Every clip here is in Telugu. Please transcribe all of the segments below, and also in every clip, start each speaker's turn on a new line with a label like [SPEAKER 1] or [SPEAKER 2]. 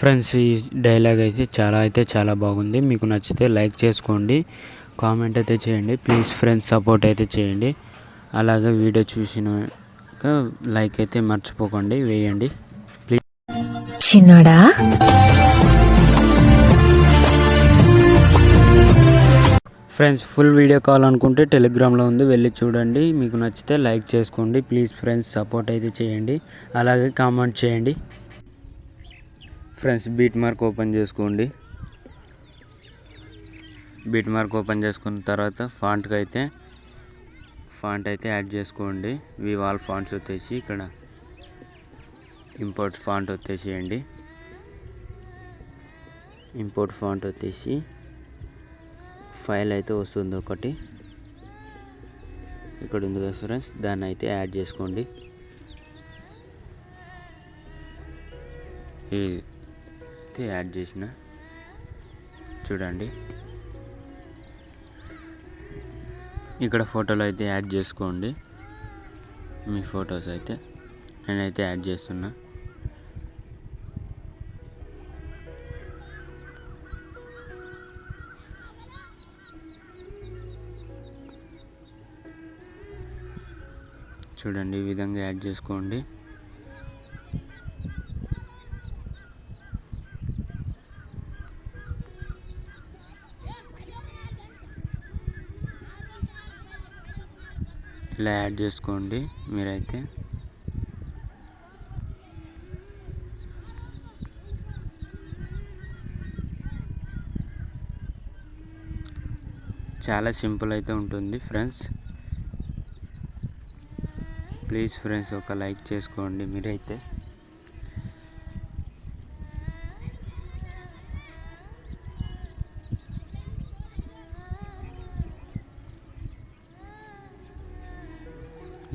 [SPEAKER 1] ఫ్రెండ్స్, ఈ డైలాగ్ అయితే చాలా బాగుంది. మీకు నచ్చితే లైక్ చేసుకోండి, కామెంట్ అయితే చేయండి. ప్లీజ్ ఫ్రెండ్స్, సపోర్ట్ అయితే చేయండి. అలాగే వీడియో చూసినాక లైక్ అయితే మర్చిపోకండి, వేయండి ప్లీజ్.
[SPEAKER 2] చిన్నోడా
[SPEAKER 1] ఫ్రెండ్స్, ఫుల్ వీడియో కావాలనుకుంటే టెలిగ్రామ్లో ఉంది, వెళ్ళి చూడండి. మీకు నచ్చితే లైక్ చేసుకోండి. ప్లీజ్ ఫ్రెండ్స్, సపోర్ట్ అయితే చేయండి. అలాగే కామెంట్ చేయండి. ఫ్రెండ్స్, బీట్ మార్క్ ఓపెన్ చేసుకోండి. బీట్ మార్క్ ఓపెన్ చేసుకున్న తర్వాత ఫాంట్ అయితే యాడ్ చేసుకోండి. వివాల్ ఫాంట్స్ వచ్చేసి ఇక్కడ ఇంపోర్ట్ ఫాంట్ వచ్చేసేయండి. ఇంపోర్ట్ ఫాంట్ వచ్చేసి ఫైల్ అయితే వస్తుంది ఒకటి, ఇక్కడ ఉంది కదా ఫ్రెండ్స్, దాన్ని అయితే యాడ్ చేసుకోండి. ఇది యాడ్ చేసిన చూడండి. ఇక్కడ ఫోటోలు అయితే యాడ్ చేసుకోండి. మీ ఫొటోస్ అయితే నేనైతే యాడ్ చేస్తున్నా. చూడండి, ఈ విధంగా యాడ్ చేసుకోండి. ఇలా యాడ్ చేసుకోండి మీరైతే. చాలా సింపుల్ అయితే ఉంటుంది ఫ్రెండ్స్. ప్లీజ్ ఫ్రెండ్స్, ఒక లైక్ చేసుకోండి మీరైతే.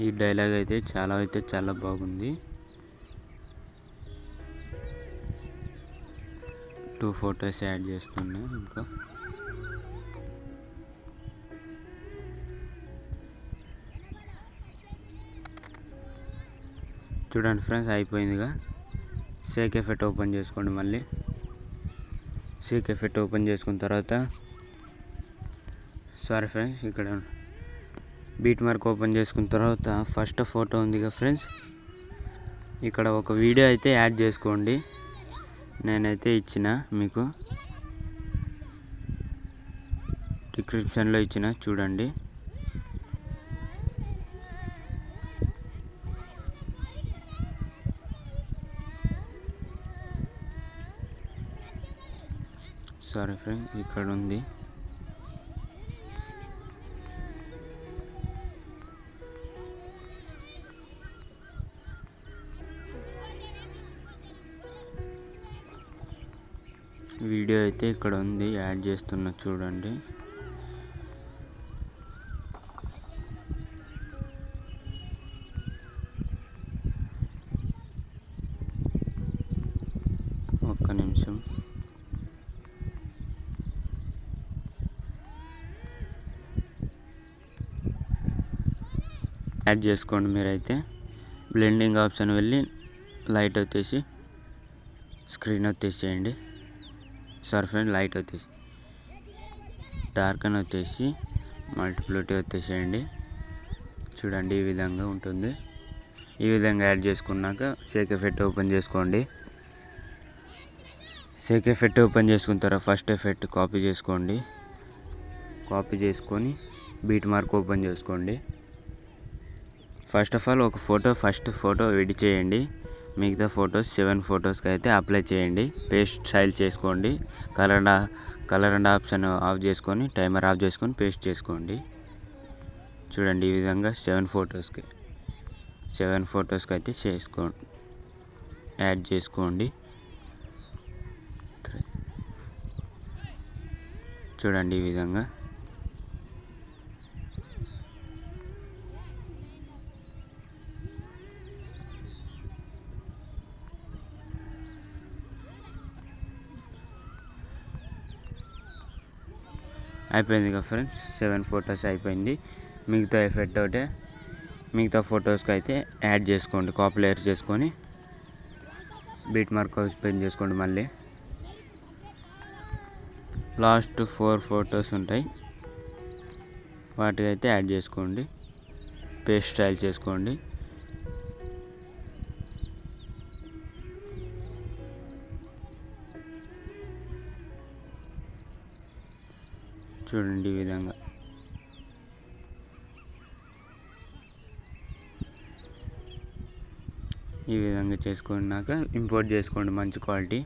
[SPEAKER 1] ఈ డైలాగ్ అయితే చాలా బాగుంది. 2 ఫొటోస్ యాడ్ చేస్తున్నా. ఇంకా చూడండి ఫ్రెండ్స్, అయిపోయిందిగా. షేక్ ఎఫెక్ట్ ఓపెన్ చేసుకోండి. మళ్ళీ షేక్ ఎఫెక్ట్ ఓపెన్ చేసుకున్న తర్వాత సారీ ఫ్రెండ్స్, ఇక్కడ బీట్ మార్క్ ఓపెన్ చేసుకున్న తర్వాత ఫస్ట్ ఫోటో ఉందిగా ఫ్రెండ్స్, ఇక్కడ ఒక వీడియో అయితే యాడ్ చేసుకోండి. నేనైతే ఇచ్చిన, మీకు డిస్క్రిప్షన్లో ఇచ్చిన, చూడండి. సారీ ఫ్రెండ్స్, ఇక్కడ ఉంది. వీడియో అయితే ఇక్కడ ఉంది, యాడ్ చేస్తున్నా చూడండి. ఒక్క నిమిషం. యాడ్ చేసుకోండి మీరైతే. బ్లెండింగ్ ఆప్షన్ వెళ్ళి లైట్ వచ్చేసి స్క్రీన్ వచ్చేసేయండి. సారీ ఫ్రెండ్, లైట్ వచ్చేసి డార్క్ అని వచ్చేసి మల్టిప్లిటీ వచ్చేసేయండి. చూడండి, ఈ విధంగా ఉంటుంది. ఈ విధంగా యాడ్ చేసుకున్నాక షేక్ ఎఫెక్ట్ ఓపెన్ చేసుకోండి. షేక్ ఎఫెక్ట్ ఓపెన్ చేసుకున్న తర్వాత ఫస్ట్ ఎఫెక్ట్ కాపీ చేసుకోండి. కాపీ చేసుకొని బీట్ మార్క్ ఓపెన్ చేసుకోండి. First of all first photo edit చేయండి. మిగతా ఫొటోస్ 7 ఫొటోస్కి అయితే అప్లై చేయండి. పేస్ట్ స్టైల్ చేసుకోండి. కలర్ అండ్ ఆప్షన్ ఆఫ్ చేసుకొని, టైమర్ ఆఫ్ చేసుకొని పేస్ట్ చేసుకోండి. చూడండి, ఈ విధంగా 7 ఫొటోస్కి అయితే యాడ్ చేసుకోండి. చూడండి, ఈ విధంగా. అయిపోయింది కదా ఫ్రెండ్స్, 7 ఫొటోస్ అయిపోయింది. మిగతా ఎఫెక్ట్ ఒకటే మిగతా ఫొటోస్కి అయితే యాడ్ చేసుకోండి. కాపీ లేయర్ చేసుకొని బీట్ మార్క్ ఓపెన్ చేసుకోండి. మళ్ళీ లాస్ట్ 4 ఫొటోస్ ఉంటాయి, వాటికైతే యాడ్ చేసుకోండి. పేస్ట్ స్టైల్ చేసుకోండి. చూడండి ఈ విధంగా. ఈ విధంగా చేసుకున్నాక ఇంపోర్ట్ చేసుకోండి మంచి క్వాలిటీ.